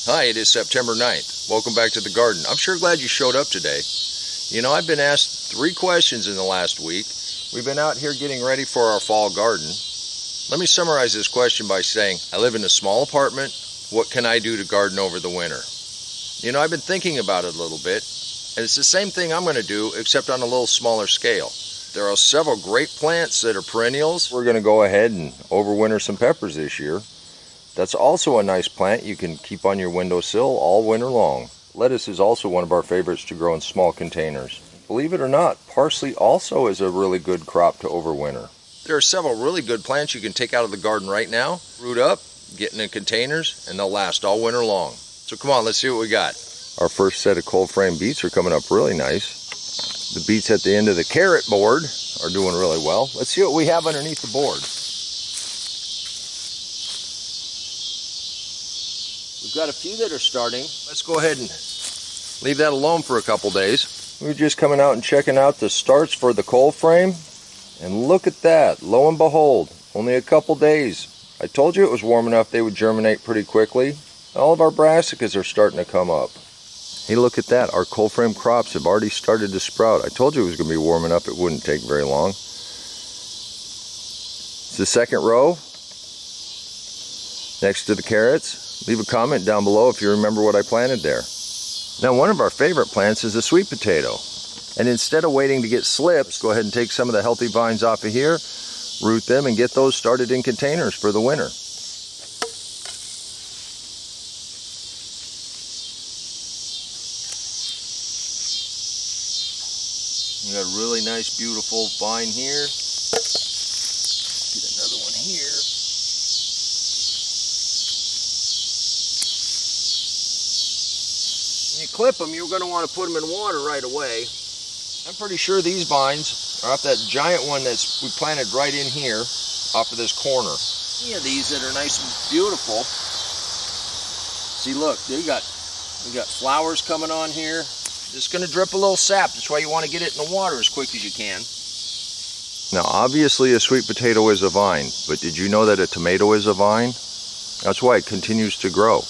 Hi, it is September 9th. Welcome back to the garden. I'm sure glad you showed up today. You know, I've been asked 3 questions in the last week. We've been out here getting ready for our fall garden. Let me summarize this question by saying, I live in a small apartment. What can I do to garden over the winter? You know, I've been thinking about it a little bit, and it's the same thing I'm going to do, except on a little smaller scale. There are several great plants that are perennials. We're going to go ahead and overwinter some peppers this year. That's also a nice plant you can keep on your windowsill all winter long. Lettuce is also one of our favorites to grow in small containers. Believe it or not, parsley also is a really good crop to overwinter. There are several really good plants you can take out of the garden right now, root up, get in containers, and they'll last all winter long. So come on, let's see what we got. Our first set of cold frame beets are coming up really nice. The beets at the end of the carrot board are doing really well. Let's see what we have underneath the board. We've got a few that are starting. Let's go ahead and leave that alone for a couple days. We're just coming out and checking out the starts for the cold frame. And look at that. Lo and behold, only a couple days. I told you it was warm enough they would germinate pretty quickly. All of our brassicas are starting to come up. Hey, look at that. Our cold frame crops have already started to sprout. I told you it was going to be warm enough it wouldn't take very long. It's the second row next to the carrots. Leave a comment down below if you remember what I planted there. Now, one of our favorite plants is a sweet potato. And instead of waiting to get slips, go ahead and take some of the healthy vines off of here, root them, and get those started in containers for the winter. We got a really nice, beautiful vine here. Get another one here. When you clip them, you're going to want to put them in water right away. I'm pretty sure these vines are off that giant one we planted right in here, off of this corner. Any of these that are nice and beautiful. See, look, we got flowers coming on here. It's going to drip a little sap. That's why you want to get it in the water as quick as you can. Now, obviously a sweet potato is a vine, but did you know that a tomato is a vine? That's why it continues to grow.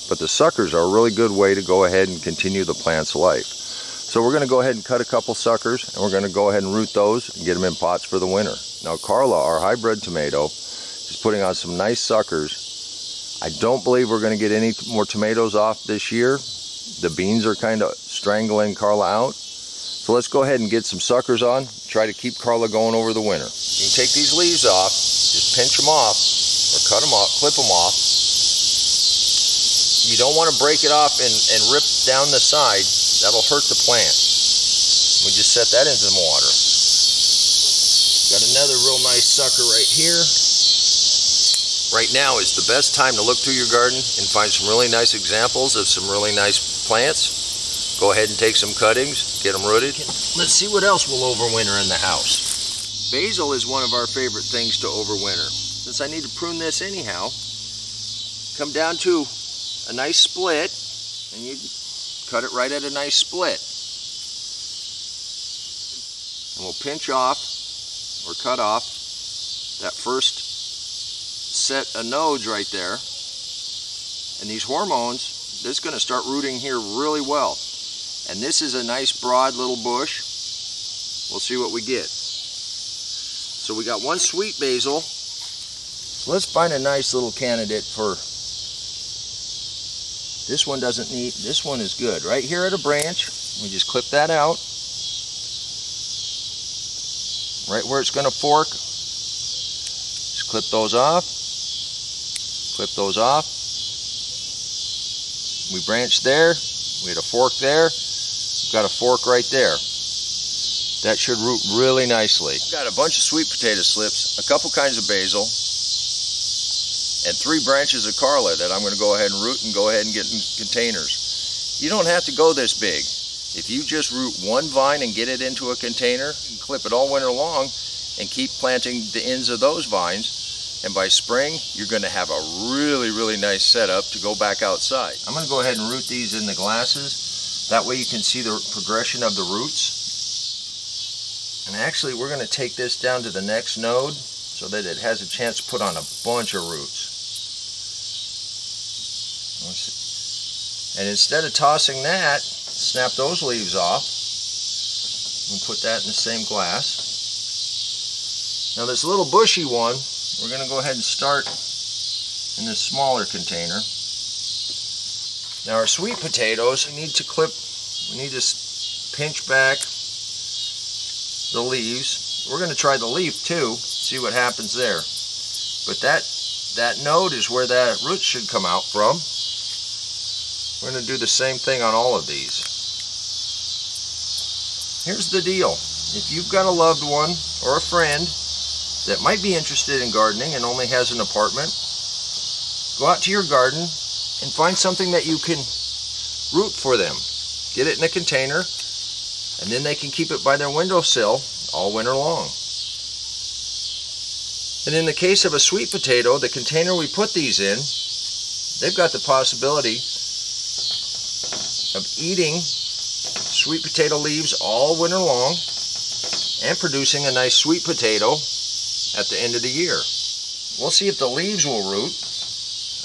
But the suckers are a really good way to go ahead and continue the plant's life. So we're going to go ahead and cut a couple suckers, and we're going to go ahead and root those and get them in pots for the winter. Now, Carla, our hybrid tomato, is putting on some nice suckers. I don't believe we're going to get any more tomatoes off this year. The beans are kind of strangling Carla out. So let's go ahead and get some suckers on, try to keep Carla going over the winter. You can take these leaves off, just pinch them off, or cut them off, clip them off. You don't want to break it off and rip down the side. That'll hurt the plant. We just set that into the water. Got another real nice sucker right here. Right now is the best time to look through your garden and find some really nice examples of some really nice plants. Go ahead and take some cuttings, get them rooted. Let's see what else will overwinter in the house. Basil is one of our favorite things to overwinter. Since I need to prune this anyhow, come down to a nice split, and you cut it right at a nice split. And we'll pinch off or cut off that first set of nodes right there. And these hormones, this is going to start rooting here really well. And this is a nice broad little bush. We'll see what we get. So we got one sweet basil. So let's find a nice little candidate for this one. Doesn't need, this one is good. Right here at a branch, we just clip that out. Right where it's going to fork, just clip those off. Clip those off. We branched there. We had a fork there. We've got a fork right there. That should root really nicely. Got a bunch of sweet potato slips, a couple kinds of basil, and 3 branches of Carla that I'm going to go ahead and root and go ahead and get in containers. You don't have to go this big. If you just root one vine and get it into a container, you can clip it all winter long and keep planting the ends of those vines. And by spring, you're going to have a really, really nice setup to go back outside. I'm going to go ahead and root these in the glasses. That way you can see the progression of the roots. And actually, we're going to take this down to the next node so that it has a chance to put on a bunch of roots. And instead of tossing that, snap those leaves off. We'll put that in the same glass. Now this little bushy one, we're going to go ahead and start in this smaller container. Now our sweet potatoes, we need to pinch back the leaves. We're going to try the leaf too, see what happens there. But that node is where that root should come out from. We're going to do the same thing on all of these. Here's the deal. If you've got a loved one or a friend that might be interested in gardening and only has an apartment, go out to your garden and find something that you can root for them. Get it in a container, and then they can keep it by their windowsill all winter long. And in the case of a sweet potato, the container we put these in, they've got the possibility of eating sweet potato leaves all winter long and producing a nice sweet potato at the end of the year. We'll see if the leaves will root.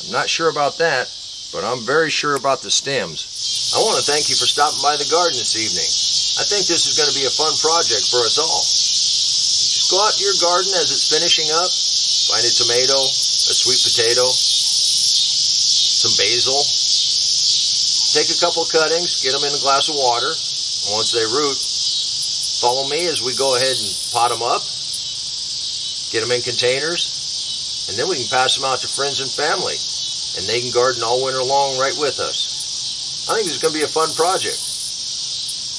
I'm not sure about that, but I'm very sure about the stems. I want to thank you for stopping by the garden this evening. I think this is going to be a fun project for us all. Just go out to your garden as it's finishing up, find a tomato, a sweet potato, some basil. Take a couple cuttings, get them in a glass of water, and once they root, follow me as we go ahead and pot them up, get them in containers, and then we can pass them out to friends and family, and they can garden all winter long right with us. I think this is going to be a fun project.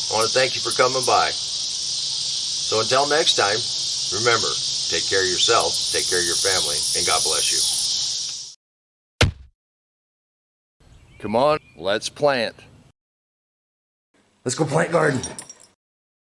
I want to thank you for coming by. So until next time, remember, take care of yourself, take care of your family, and God bless you. Come on, let's plant. Let's go plant garden.